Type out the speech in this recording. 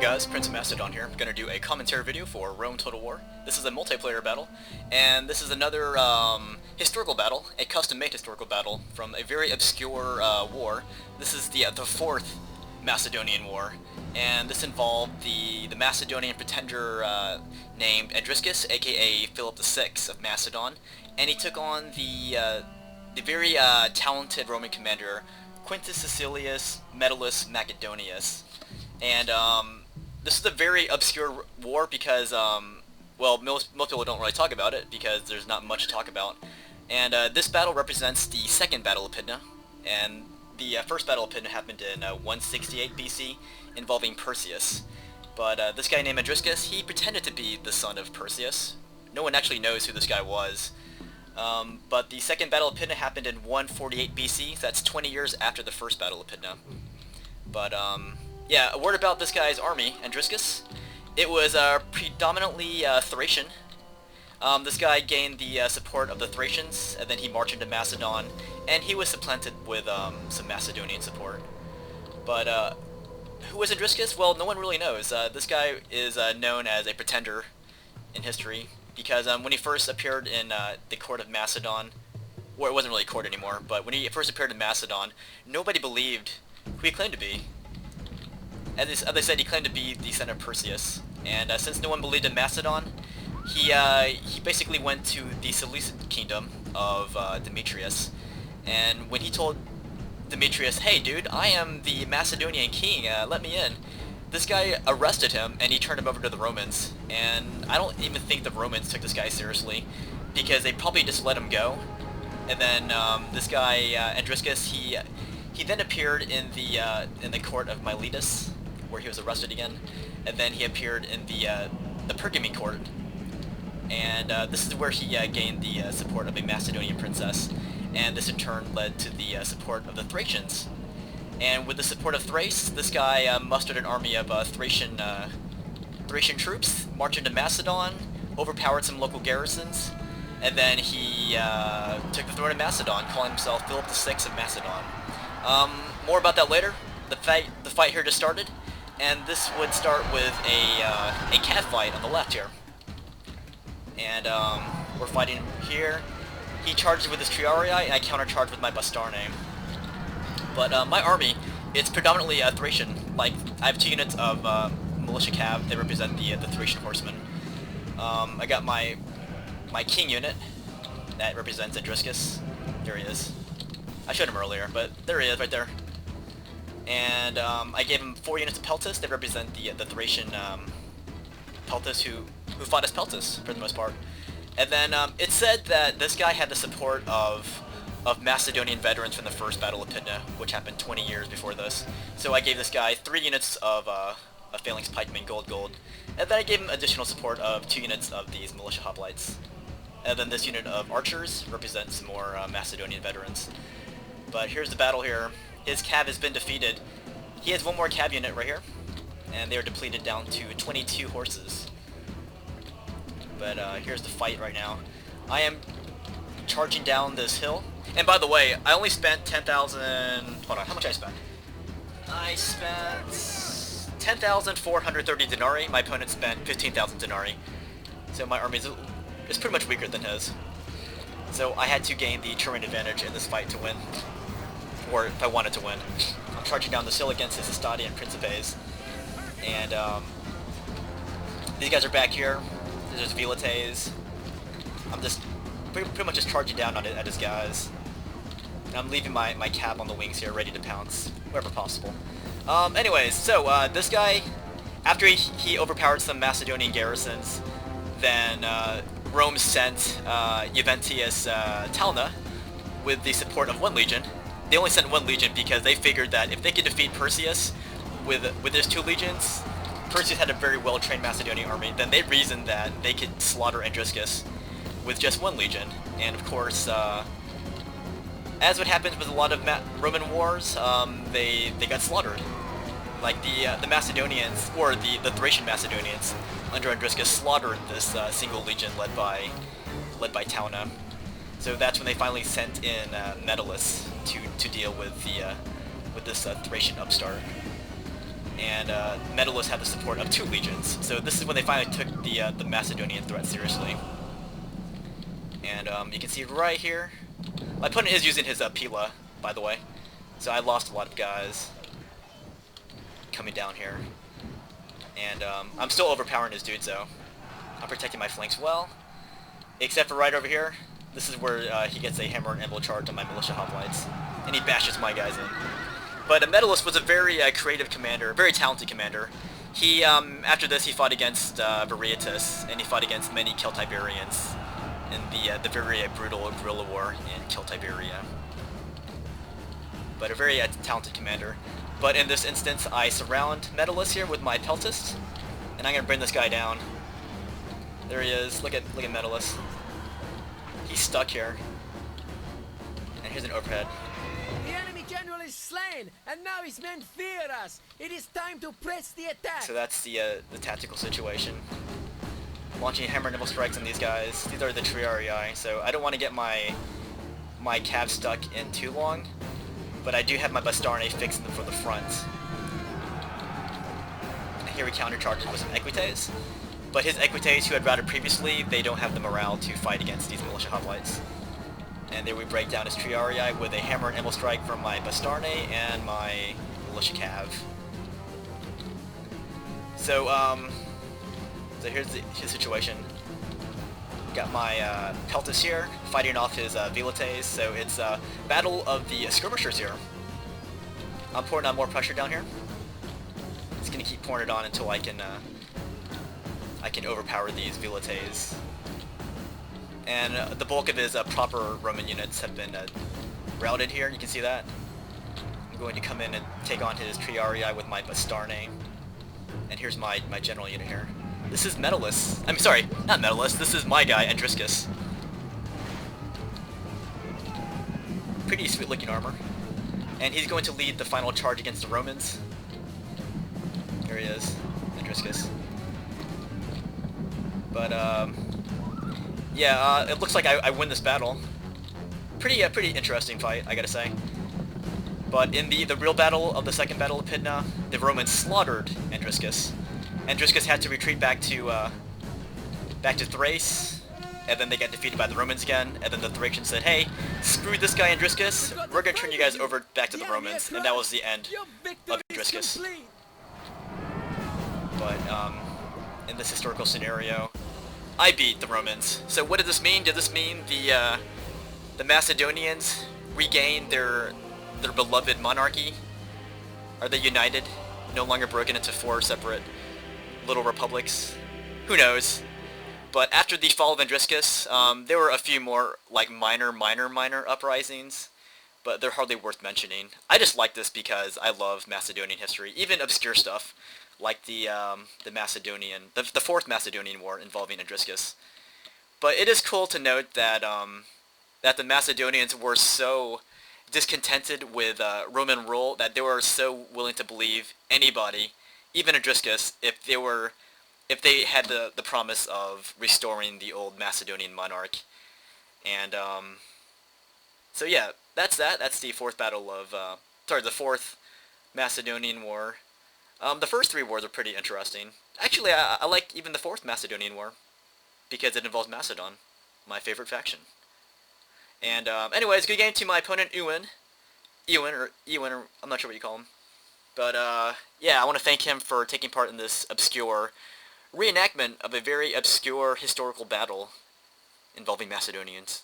guys, PrinceofMacedon here. I'm going to do a commentary video for Rome Total War. This is a multiplayer battle, and this is another historical battle, a custom-made historical battle from a very obscure war. This is the fourth Macedonian War, and this involved the Macedonian pretender named Andriscus, aka Philip VI of Macedon, and he took on the very talented Roman commander Quintus Caecilius Metellus Macedonicus. And this is a very obscure war because, well, most people don't really talk about it because there's not much to talk about. And this battle represents the second Battle of Pydna, and the first Battle of Pydna happened in 168 BC, involving Perseus. But this guy named Andriscus, he pretended to be the son of Perseus. No one actually knows who this guy was. But the second Battle of Pydna happened in 148 BC, so that's 20 years after the first Battle of Pydna. But, yeah, a word about this guy's army, Andriscus. It was predominantly Thracian. This guy gained the support of the Thracians, and then he marched into Macedon, and he was supplanted with some Macedonian support. But who was Andriscus? Well, no one really knows. This guy is known as a pretender in history, because when he first appeared in the court of Macedon, or it wasn't really a court anymore, but when he first appeared in Macedon, nobody believed who he claimed to be. As I said, he claimed to be the son of Perseus, and since no one believed in Macedon, he basically went to the Seleucid kingdom of Demetrius, and when he told Demetrius, "Hey dude, I am the Macedonian king, let me in," this guy arrested him and he turned him over to the Romans, and I don't even think the Romans took this guy seriously, because they probably just let him go. And then this guy, Andriscus, he then appeared in the court of Miletus, where he was arrested again, and then he appeared in the Pergamene court, and this is where he gained the support of a Macedonian princess, and this in turn led to the support of the Thracians. And with the support of Thrace, this guy mustered an army of Thracian troops, marched into Macedon, overpowered some local garrisons, and then he took the throne of Macedon, calling himself Philip VI of Macedon. More about that later. The fight here just started, and this would start with a cat fight on the left here. And we're fighting here. He charges with his Triarii, and I countercharge with my Bastarnae. But my army, it's predominantly Thracian. Like, I have 2 units of militia cav. They represent the Thracian horsemen. I got my king unit that represents Andriscus. There he is. I showed him earlier, but there he is, right there. And I gave him 4 units of Peltus. They represent the Thracian Peltus who fought as Peltus for the most part. And then it's said that this guy had the support of Macedonian veterans from the first Battle of Pydna, which happened 20 years before this. So I gave this guy 3 units of phalanx pikemen, gold, and then I gave him additional support of 2 units of these militia hoplites. And then this unit of archers represents some more Macedonian veterans. But here's the battle here. His cav has been defeated. He has 1 more cav unit right here, and they are depleted down to 22 horses. But here's the fight right now. I am charging down this hill. And by the way, I only spent 10,000... Hold on, how much I spent? I spent 10,430 denarii. My opponent spent 15,000 denarii. So my army is pretty much weaker than his. So I had to gain the terrain advantage in this fight to win. Or if I wanted to win. I'm charging down this hill against his Estadi and Principes. And these guys are back here. There's Velites. I'm just pretty much just charging down on it at his guys. And I'm leaving my cav on the wings here, ready to pounce wherever possible. Anyways, so this guy, after he overpowered some Macedonian garrisons, then Rome sent Juventius Talna with the support of 1 legion. They only sent 1 legion because they figured that if they could defeat Perseus with his 2 legions, Perseus had a very well-trained Macedonian army, then they reasoned that they could slaughter Andriscus with just 1 legion. And of course, as what happens with a lot of Roman wars, they got slaughtered. Like the Macedonians, or the Thracian Macedonians, under Andriscus slaughtered this single legion led by Talna. So that's when they finally sent in Metellus to deal with this Thracian upstart. and Metellus had the support of 2 legions. So this is when they finally took the Macedonian threat seriously. And you can see right here, my opponent is using his Pila, by the way, so I lost a lot of guys coming down here. And I'm still overpowering his dudes though. I'm protecting my flanks well, except for right over here. This is where he gets a hammer and anvil charge on my militia hoplites, and he bashes my guys in. But Metellus was a very creative commander, very talented commander. He, after this, he fought against Viriatus, and he fought against many Celtiberians in the very brutal guerrilla war in Celtiberia. But a very talented commander. But in this instance, I surround Metellus here with my Peltist, and I'm gonna bring this guy down. There he is. Look at Metellus. He's stuck here. And here's an overhead. The enemy general is slain, and now his men fear us. It is time to press the attack. So that's the tactical situation. Launching hammer and anvil strikes on these guys. These are the Triarii, so I don't want to get my cav stuck in too long. But I do have my Bastarnae fixing them for the front. Here we countercharge with some Equites. But his Equites, who had routed previously, they don't have the morale to fight against these militia hoplites. And there we break down his Triarii with a hammer and anvil strike from my Bastarnae and my militia cav. So here's his situation. Got my Peltis here, fighting off his Velites, so it's a battle of the skirmishers here. I'm pouring on more pressure down here. Just gonna keep pouring it on until I can overpower these Velites. And the bulk of his proper Roman units have been routed here, you can see that. I'm going to come in and take on his Triarii with my Bastarnae. And here's my general unit here. This is Metellus. I'm sorry, not Metellus, this is my guy, Andriscus. Pretty sweet looking armor. And he's going to lead the final charge against the Romans. Here he is, Andriscus. But, yeah, it looks like I win this battle. Pretty interesting fight, I gotta say. But in the real battle of the Second Battle of Pydna, the Romans slaughtered Andriscus. Andriscus had to retreat back to Thrace, and then they got defeated by the Romans again, and then the Thracians said, hey, screw this guy Andriscus, we're gonna turn you guys over back to the Romans, and that was the end of Andriscus. But, in this historical scenario, I beat the Romans. So what did this mean? Did this mean the Macedonians regained their beloved monarchy? Are they united? No longer broken into 4 separate little republics? Who knows? But after the fall of Andriscus, there were a few more like minor uprisings, but they're hardly worth mentioning. I just like this because I love Macedonian history, even obscure stuff like the Fourth Macedonian War involving Andriscus. But it is cool to note that that the Macedonians were so discontented with Roman rule that they were so willing to believe anybody, even Andriscus, if they had the promise of restoring the old Macedonian monarch. And so yeah, that's that. That's the fourth battle of the Fourth Macedonian War. The first 3 wars are pretty interesting. Actually, I like even the Fourth Macedonian War because it involves Macedon, my favorite faction. And anyways, good game to my opponent Ewen, or I'm not sure what you call him. But yeah, I want to thank him for taking part in this obscure reenactment of a very obscure historical battle involving Macedonians.